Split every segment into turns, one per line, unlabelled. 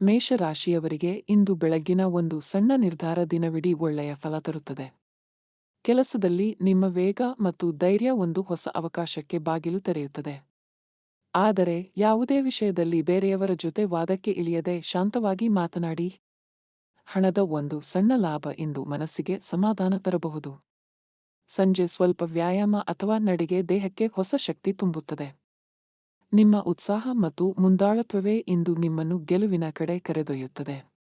ಮೇಷರಾಶಿಯವರಿಗೆ ಇಂದು ಬೆಳಗ್ಗಿನ ಒಂದು ಸಣ್ಣ ನಿರ್ಧಾರ ದಿನವಿಡೀ ಒಳ್ಳೆಯ ಫಲ ತರುತ್ತದೆ. ಕೆಲಸದಲ್ಲಿ ನಿಮ್ಮ ವೇಗ ಮತ್ತು ಧೈರ್ಯ ಒಂದು ಹೊಸ ಅವಕಾಶಕ್ಕೆ ಬಾಗಿಲು ತೆರೆಯುತ್ತದೆ. ಆದರೆ ಯಾವುದೇ ವಿಷಯದಲ್ಲಿ ಬೇರೆಯವರ ಜೊತೆ ವಾದಕ್ಕೆ ಇಳಿಯದೆ ಶಾಂತವಾಗಿ ಮಾತನಾಡಿ. ಹಣದ ಒಂದು ಸಣ್ಣ ಲಾಭ ಇಂದು ಮನಸ್ಸಿಗೆ ಸಮಾಧಾನ ತರಬಹುದು. ಸಂಜೆ ಸ್ವಲ್ಪ ವ್ಯಾಯಾಮ ಅಥವಾ ನಡಿಗೆ ದೇಹಕ್ಕೆ ಹೊಸ ಶಕ್ತಿ ತುಂಬುತ್ತದೆ. ನಿಮ್ಮ ಉತ್ಸಾಹ ಮತ್ತು ಮುಂದಾಳತ್ವವೇ ಇಂದು ನಿಮ್ಮನ್ನು ಗೆಲುವಿನ ಕಡೆ ಕರೆದೊಯ್ಯುತ್ತದೆ.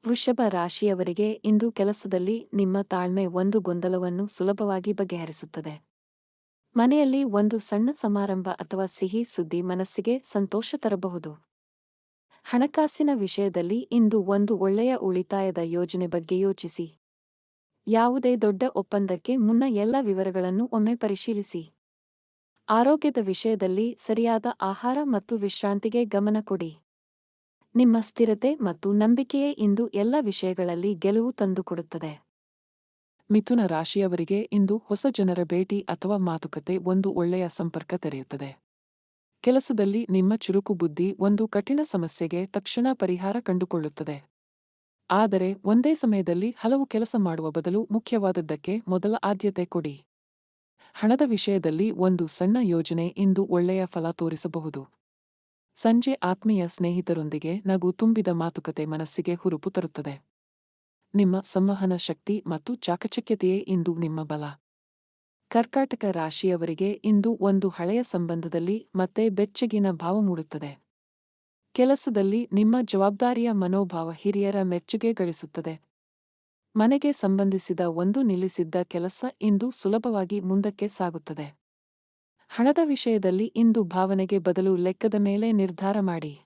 ವೃಷಭ ರಾಶಿಯವರಿಗೆ ಇಂದು ಕೆಲಸದಲ್ಲಿ ನಿಮ್ಮ ತಾಳ್ಮೆ ಒಂದು ಗೊಂದಲವನ್ನು ಸುಲಭವಾಗಿ ಬಗೆಹರಿಸುತ್ತದೆ. ಮನೆಯಲ್ಲಿ ಒಂದು ಸಣ್ಣ ಸಮಾರಂಭ ಅಥವಾ ಸಿಹಿ ಸುದ್ದಿ ಮನಸ್ಸಿಗೆ ಸಂತೋಷ ತರಬಹುದು. ಹಣಕಾಸಿನ ವಿಷಯದಲ್ಲಿ ಇಂದು ಒಂದು ಒಳ್ಳೆಯ ಉಳಿತಾಯದ ಯೋಜನೆ ಬಗ್ಗೆ ಯೋಚಿಸಿ. ಯಾವುದೇ ದೊಡ್ಡ ಒಪ್ಪಂದಕ್ಕೆ ಮುನ್ನ ಎಲ್ಲ ವಿವರಗಳನ್ನು ಒಮ್ಮೆ ಪರಿಶೀಲಿಸಿ. ಆರೋಗ್ಯದ ವಿಷಯದಲ್ಲಿ ಸರಿಯಾದ ಆಹಾರ ಮತ್ತು ವಿಶ್ರಾಂತಿಗೆ ಗಮನ ಕೊಡಿ. ನಿಮ್ಮ ಸ್ಥಿರತೆ ಮತ್ತು ನಂಬಿಕೆಯೇ ಇಂದು ಎಲ್ಲ ವಿಷಯಗಳಲ್ಲಿ ಗೆಲುವು ತಂದುಕೊಡುತ್ತದೆ.
ಮಿಥುನ ರಾಶಿಯವರಿಗೆ ಇಂದು ಹೊಸ ಜನರ ಭೇಟಿ ಅಥವಾ ಮಾತುಕತೆ ಒಂದು ಒಳ್ಳೆಯ ಸಂಪರ್ಕ ತೆರೆಯುತ್ತದೆ. ಕೆಲಸದಲ್ಲಿ ನಿಮ್ಮ ಚುರುಕು ಬುದ್ಧಿ ಒಂದು ಕಠಿಣ ಸಮಸ್ಯೆಗೆ ತಕ್ಷಣ ಪರಿಹಾರ ಕಂಡುಕೊಳ್ಳುತ್ತದೆ. ಆದರೆ ಒಂದೇ ಸಮಯದಲ್ಲಿ ಹಲವು ಕೆಲಸ ಮಾಡುವ ಬದಲು ಮುಖ್ಯವಾದದ್ದಕ್ಕೆ ಮೊದಲ ಆದ್ಯತೆ ಕೊಡಿ. ಹಣದ ವಿಷಯದಲ್ಲಿ ಒಂದು ಸಣ್ಣ ಯೋಜನೆ ಇಂದು ಒಳ್ಳೆಯ ಫಲ ತೋರಿಸಬಹುದು. ಸಂಜೆ ಆತ್ಮೀಯ ಸ್ನೇಹಿತರೊಂದಿಗೆ ನಗು ತುಂಬಿದ ಮಾತುಕತೆ ಮನಸ್ಸಿಗೆ ಹುರುಪು ತರುತ್ತದೆ. ನಿಮ್ಮ ಸಂವಹನ ಶಕ್ತಿ ಮತ್ತು ಚಾಕಚಕ್ಯತೆಯೇ ಇಂದು ನಿಮ್ಮ ಬಲ. ಕರ್ಕಾಟಕ ರಾಶಿಯವರಿಗೆ ಇಂದು ಒಂದು ಹಳೆಯ ಸಂಬಂಧದಲ್ಲಿ ಮತ್ತೆ ಬೆಚ್ಚಗಿನ ಭಾವ ಮೂಡುತ್ತದೆ. ಕೆಲಸದಲ್ಲಿ ನಿಮ್ಮ ಜವಾಬ್ದಾರಿಯ ಮನೋಭಾವ ಹಿರಿಯರ ಮೆಚ್ಚುಗೆ ಗಳಿಸುತ್ತದೆ. ಮನೆಗೆ ಸಂಬಂಧಿಸಿದ ಒಂದು ನಿಲ್ಲಿಸಿದ್ದ ಕೆಲಸ ಇಂದು ಸುಲಭವಾಗಿ ಮುಂದಕ್ಕೆ ಸಾಗುತ್ತದೆ. ಹಣದ ವಿಷಯದಲ್ಲಿ ಇಂದು ಭಾವನೆಗೆ ಬದಲು ಲೆಕ್ಕದ ಮೇಲೆ ನಿರ್ಧಾರ ಮಾಡಿ.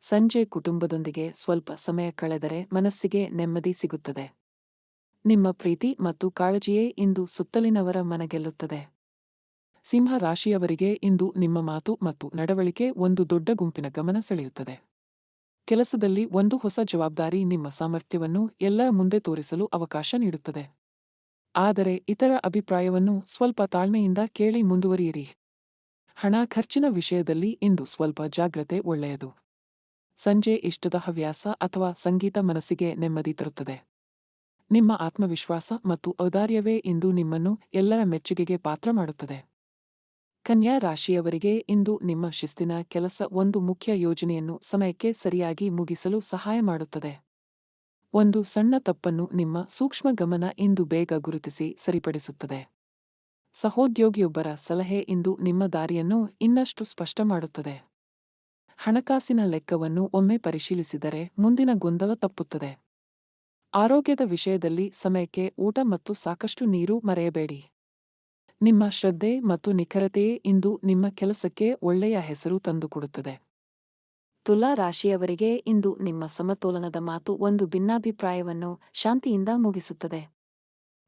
ಸಂಜೆ ಕುಟುಂಬದೊಂದಿಗೆ ಸ್ವಲ್ಪ ಸಮಯ ಕಳೆದರೆ ಮನಸ್ಸಿಗೆ ನೆಮ್ಮದಿ ಸಿಗುತ್ತದೆ. ನಿಮ್ಮ ಪ್ರೀತಿ ಮತ್ತು ಕಾಳಜಿಯೇ ಇಂದು ಸುತ್ತಲಿನವರ ಮನಗೆಲ್ಲುತ್ತದೆ. ಸಿಂಹ ರಾಶಿಯವರಿಗೆ ಇಂದು ನಿಮ್ಮ ಮಾತು ಮತ್ತು ನಡವಳಿಕೆ ಒಂದು ದೊಡ್ಡ ಗುಂಪಿನ ಗಮನ ಸೆಳೆಯುತ್ತದೆ. ಕೆಲಸದಲ್ಲಿ ಒಂದು ಹೊಸ ಜವಾಬ್ದಾರಿ ನಿಮ್ಮ ಸಾಮರ್ಥ್ಯವನ್ನು ಎಲ್ಲರ ಮುಂದೆ ತೋರಿಸಲು ಅವಕಾಶ ನೀಡುತ್ತದೆ. ಆದರೆ ಇತರ ಅಭಿಪ್ರಾಯವನ್ನು ಸ್ವಲ್ಪ ತಾಳ್ಮೆಯಿಂದ ಕೇಳಿ ಮುಂದುವರಿಯಿರಿ. ಹಣ ಖರ್ಚಿನ ವಿಷಯದಲ್ಲಿ ಇಂದು ಸ್ವಲ್ಪ ಜಾಗ್ರತೆ ಒಳ್ಳೆಯದು. ಸಂಜೆ ಇಷ್ಟದ ಹವ್ಯಾಸ ಅಥವಾ ಸಂಗೀತ ಮನಸ್ಸಿಗೆ ನೆಮ್ಮದಿ ತರುತ್ತದೆ. ನಿಮ್ಮ ಆತ್ಮವಿಶ್ವಾಸ ಮತ್ತು ಔದಾರ್ಯವೇ ಇಂದು ನಿಮ್ಮನ್ನು ಎಲ್ಲರ ಮೆಚ್ಚುಗೆಗೆ ಪಾತ್ರ ಮಾಡುತ್ತದೆ. ಕನ್ಯಾ ರಾಶಿಯವರಿಗೆ ಇಂದು ನಿಮ್ಮ ಶಿಸ್ತಿನ ಕೆಲಸ ಒಂದು ಮುಖ್ಯ ಯೋಜನೆಯನ್ನು ಸಮಯಕ್ಕೆ ಸರಿಯಾಗಿ ಮುಗಿಸಲು ಸಹಾಯ ಮಾಡುತ್ತದೆ. ಒಂದು ಸಣ್ಣ ತಪ್ಪನ್ನು ನಿಮ್ಮ ಸೂಕ್ಷ್ಮ ಗಮನ ಇಂದು ಬೇಗ ಗುರುತಿಸಿ ಸರಿಪಡಿಸುತ್ತದೆ. ಸಹೋದ್ಯೋಗಿಯೊಬ್ಬರ ಸಲಹೆ ಇಂದು ನಿಮ್ಮ ದಾರಿಯನ್ನು ಇನ್ನಷ್ಟು ಸ್ಪಷ್ಟ ಮಾಡುತ್ತದೆ. ಹಣಕಾಸಿನ ಲೆಕ್ಕವನ್ನು ಒಮ್ಮೆ ಪರಿಶೀಲಿಸಿದರೆ ಮುಂದಿನ ಗೊಂದಲ ತಪ್ಪುತ್ತದೆ. ಆರೋಗ್ಯದ ವಿಷಯದಲ್ಲಿ ಸಮಯಕ್ಕೆ ಊಟ ಮತ್ತು ಸಾಕಷ್ಟು ನೀರು ಮರೆಯಬೇಡಿ. ನಿಮ್ಮ ಶ್ರದ್ಧೆ ಮತ್ತು ನಿಖರತೆಯೇ ಇಂದು ನಿಮ್ಮ ಕೆಲಸಕ್ಕೆ ಒಳ್ಳೆಯ ಹೆಸರು ತಂದುಕೊಡುತ್ತದೆ.
ತುಲಾ ರಾಶಿಯವರಿಗೆ ಇಂದು ನಿಮ್ಮ ಸಮತೋಲನದ ಮಾತು ಒಂದು ಭಿನ್ನಾಭಿಪ್ರಾಯವನ್ನು ಶಾಂತಿಯಿಂದ ಮುಗಿಸುತ್ತದೆ.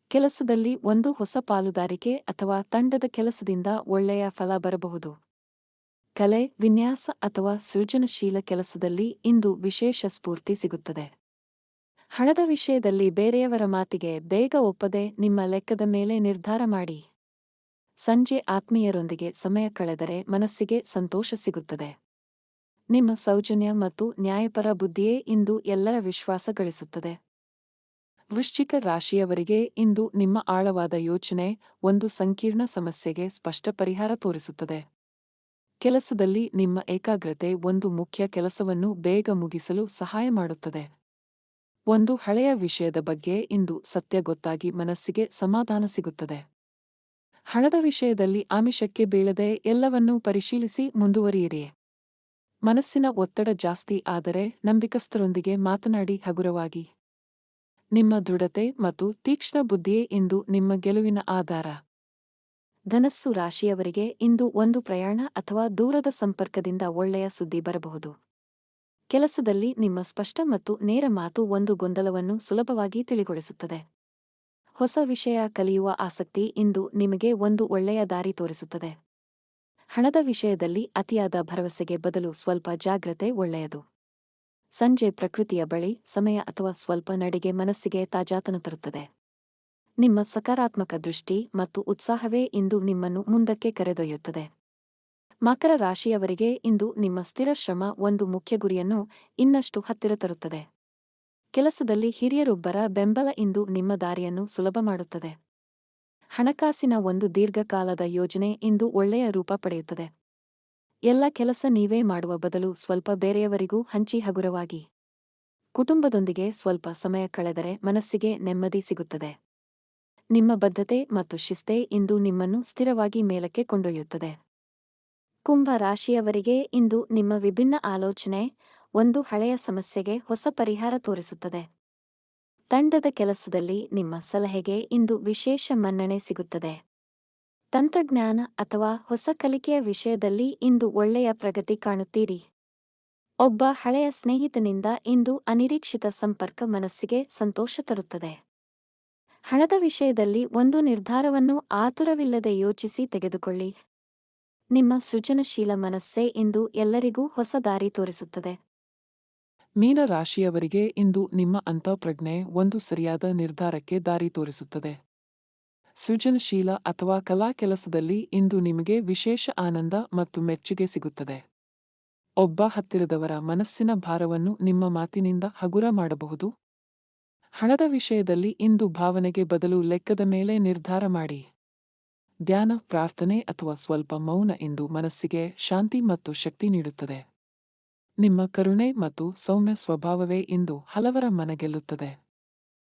ಕೆಲಸದಲ್ಲಿ ಒಂದು ಹೊಸ ಪಾಲುದಾರಿಕೆ ಅಥವಾ ತಂಡದ ಕೆಲಸದಿಂದ ಒಳ್ಳೆಯ ಫಲ ಬರಬಹುದು. ಕಲೆ, ವಿನ್ಯಾಸ ಅಥವಾ ಸೃಜನಶೀಲ ಕೆಲಸದಲ್ಲಿ ಇಂದು ವಿಶೇಷ ಸ್ಫೂರ್ತಿ ಸಿಗುತ್ತದೆ. ಹಣದ ವಿಷಯದಲ್ಲಿ ಬೇರೆಯವರ ಮಾತಿಗೆ ಬೇಗ ಒಪ್ಪದೆ ನಿಮ್ಮ ಲೆಕ್ಕದ ಮೇಲೆ ನಿರ್ಧಾರ ಮಾಡಿ. ಸಂಜೆ ಆತ್ಮೀಯರೊಂದಿಗೆ ಸಮಯ ಕಳೆದರೆ ಮನಸ್ಸಿಗೆ ಸಂತೋಷ ಸಿಗುತ್ತದೆ. ನಿಮ್ಮ ಸೌಜನ್ಯ ಮತ್ತು ನ್ಯಾಯಪರ ಬುದ್ಧಿಯೇ ಇಂದು ಎಲ್ಲರ ವಿಶ್ವಾಸ ಗಳಿಸುತ್ತದೆ.
ವೃಶ್ಚಿಕ ರಾಶಿಯವರಿಗೆ ಇಂದು ನಿಮ್ಮ ಆಳವಾದ ಯೋಚನೆ ಒಂದು ಸಂಕೀರ್ಣ ಸಮಸ್ಯೆಗೆ ಸ್ಪಷ್ಟ ಪರಿಹಾರ ತೋರಿಸುತ್ತದೆ. ಕೆಲಸದಲ್ಲಿ ನಿಮ್ಮ ಏಕಾಗ್ರತೆ ಒಂದು ಮುಖ್ಯ ಕೆಲಸವನ್ನು ಬೇಗ ಮುಗಿಸಲು ಸಹಾಯ ಮಾಡುತ್ತದೆ. ಒಂದು ಹಳೆಯ ವಿಷಯದ ಬಗ್ಗೆ ಇಂದು ಸತ್ಯ ಗೊತ್ತಾಗಿ ಮನಸ್ಸಿಗೆ ಸಮಾಧಾನ ಸಿಗುತ್ತದೆ. ಹಣದ ವಿಷಯದಲ್ಲಿ ಆಮಿಷಕ್ಕೆ ಬೀಳದೆ ಎಲ್ಲವನ್ನೂ ಪರಿಶೀಲಿಸಿ ಮುಂದುವರಿಯಿರಿ. ಮನಸ್ಸಿನ ಒತ್ತಡ ಜಾಸ್ತಿ ಆದರೆ ನಂಬಿಕಸ್ಥರೊಂದಿಗೆ ಮಾತನಾಡಿ ಹಗುರವಾಗಿ. ನಿಮ್ಮ ದೃಢತೆ ಮತ್ತು ತೀಕ್ಷ್ಣ ಬುದ್ಧಿಯೇ ಇಂದು ನಿಮ್ಮ ಗೆಲುವಿನ ಆಧಾರ.
ಧನಸ್ಸು ರಾಶಿಯವರಿಗೆ ಇಂದು ಒಂದು ಪ್ರಯಾಣ ಅಥವಾ ದೂರದ ಸಂಪರ್ಕದಿಂದ ಒಳ್ಳೆಯ ಸುದ್ದಿ ಬರಬಹುದು. ಕೆಲಸದಲ್ಲಿ ನಿಮ್ಮ ಸ್ಪಷ್ಟ ಮತ್ತು ನೇರ ಮಾತು ಒಂದು ಗೊಂದಲವನ್ನು ಸುಲಭವಾಗಿ ತಿಳಿಗೊಳಿಸುತ್ತದೆ. ಹೊಸ ವಿಷಯ ಕಲಿಯುವ ಆಸಕ್ತಿ ಇಂದು ನಿಮಗೆ ಒಂದು ಒಳ್ಳೆಯ ದಾರಿ ತೋರಿಸುತ್ತದೆ. ಹಣದ ವಿಷಯದಲ್ಲಿ ಅತಿಯಾದ ಭರವಸೆಗೆ ಬದಲು ಸ್ವಲ್ಪ ಜಾಗ್ರತೆ ಒಳ್ಳೆಯದು. ಸಂಜೆ ಪ್ರಕೃತಿಯ ಬಳಿ ಸಮಯ ಅಥವಾ ಸ್ವಲ್ಪ ನಡಿಗೆ ಮನಸ್ಸಿಗೆ ತಾಜಾತನ ತರುತ್ತದೆ. ನಿಮ್ಮ ಸಕಾರಾತ್ಮಕ ದೃಷ್ಟಿ ಮತ್ತು ಉತ್ಸಾಹವೇ ಇಂದು ನಿಮ್ಮನ್ನು ಮುಂದಕ್ಕೆ ಕರೆದೊಯ್ಯುತ್ತದೆ. ಮಕರ ರಾಶಿಯವರಿಗೆ ಇಂದು ನಿಮ್ಮ ಸ್ಥಿರ ಶ್ರಮ ಒಂದು ಮುಖ್ಯ ಗುರಿಯನ್ನು ಇನ್ನಷ್ಟು ಹತ್ತಿರ ತರುತ್ತದೆ. ಕೆಲಸದಲ್ಲಿ ಹಿರಿಯರೊಬ್ಬರ ಬೆಂಬಲ ಇಂದು ನಿಮ್ಮ ದಾರಿಯನ್ನು ಸುಲಭ ಮಾಡುತ್ತದೆ. ಹಣಕಾಸಿನ ಒಂದು ದೀರ್ಘಕಾಲದ ಯೋಜನೆ ಇಂದು ಒಳ್ಳೆಯ ರೂಪ ಪಡೆಯುತ್ತದೆ. ಎಲ್ಲ ಕೆಲಸ ನೀವೇ ಮಾಡುವ ಬದಲು ಸ್ವಲ್ಪ ಬೇರೆಯವರಿಗೂ ಹಂಚಿ ಹಗುರವಾಗಿ ಕುಟುಂಬದೊಂದಿಗೆ ಸ್ವಲ್ಪ ಸಮಯ ಕಳೆದರೆ ಮನಸ್ಸಿಗೆ ನೆಮ್ಮದಿ ಸಿಗುತ್ತದೆ. ನಿಮ್ಮ ಬದ್ಧತೆ ಮತ್ತು ಶಿಸ್ತೇ ಇಂದು ನಿಮ್ಮನ್ನು ಸ್ಥಿರವಾಗಿ ಮೇಲಕ್ಕೆ ಕೊಂಡೊಯ್ಯುತ್ತದೆ. ಕುಂಭ ರಾಶಿಯವರಿಗೆ ಇಂದು ನಿಮ್ಮ ವಿಭಿನ್ನ ಆಲೋಚನೆ ಒಂದು ಹಳೆಯ ಸಮಸ್ಯೆಗೆ ಹೊಸ ಪರಿಹಾರ ತೋರಿಸುತ್ತದೆ. ತಂಡದ ಕೆಲಸದಲ್ಲಿ ನಿಮ್ಮ ಸಲಹೆಗೆ ಇಂದು ವಿಶೇಷ ಮನ್ನಣೆ ಸಿಗುತ್ತದೆ. ತಂತ್ರಜ್ಞಾನ ಅಥವಾ ಹೊಸ ಕಲಿಕೆಯ ವಿಷಯದಲ್ಲಿ ಇಂದು ಒಳ್ಳೆಯ ಪ್ರಗತಿ ಕಾಣುತ್ತೀರಿ. ಒಬ್ಬ ಹಳೆಯ ಸ್ನೇಹಿತನಿಂದ ಇಂದು ಅನಿರೀಕ್ಷಿತ ಸಂಪರ್ಕ ಮನಸ್ಸಿಗೆ ಸಂತೋಷ ತರುತ್ತದೆ. ಹಣದ ವಿಷಯದಲ್ಲಿ ಒಂದು ನಿರ್ಧಾರವನ್ನು ಆತುರವಿಲ್ಲದೆ ಯೋಚಿಸಿ ತೆಗೆದುಕೊಳ್ಳಿ. ನಿಮ್ಮ ಸೃಜನಶೀಲ ಮನಸ್ಸೇ ಇಂದು ಎಲ್ಲರಿಗೂ ಹೊಸ ದಾರಿ ತೋರಿಸುತ್ತದೆ.
ಮೀನ ರಾಶಿಯವರಿಗೆ ಇಂದು ನಿಮ್ಮ ಅಂತಃಪ್ರಜ್ಞೆ ಒಂದು ಸರಿಯಾದ ನಿರ್ಧಾರಕ್ಕೆ ದಾರಿ ತೋರಿಸುತ್ತದೆ. ಸೃಜನಶೀಲ ಅಥವಾ ಕಲಾ ಕೆಲಸದಲ್ಲಿ ಇಂದು ನಿಮಗೆ ವಿಶೇಷ ಆನಂದ ಮತ್ತು ಮೆಚ್ಚುಗೆ ಸಿಗುತ್ತದೆ. ಒಬ್ಬ ಹತ್ತಿರದವರ ಮನಸ್ಸಿನ ಭಾರವನ್ನು ನಿಮ್ಮ ಮಾತಿನಿಂದ ಹಗುರ ಮಾಡಬಹುದು. ಹಣದ ವಿಷಯದಲ್ಲಿ ಇಂದು ಭಾವನೆಗೆ ಬದಲು ಲೆಕ್ಕದ ಮೇಲೆ ನಿರ್ಧಾರ ಮಾಡಿ. ಧ್ಯಾನ, ಪ್ರಾರ್ಥನೆ ಅಥವಾ ಸ್ವಲ್ಪ ಮೌನ ಇಂದು ಮನಸ್ಸಿಗೆ ಶಾಂತಿ ಮತ್ತು ಶಕ್ತಿ ನೀಡುತ್ತದೆ. ನಿಮ್ಮ ಕರುಣೆ ಮತ್ತು ಸೌಮ್ಯ ಸ್ವಭಾವವೇ ಇಂದು ಹಲವರ ಮನ ಗೆಲ್ಲುತ್ತದೆ.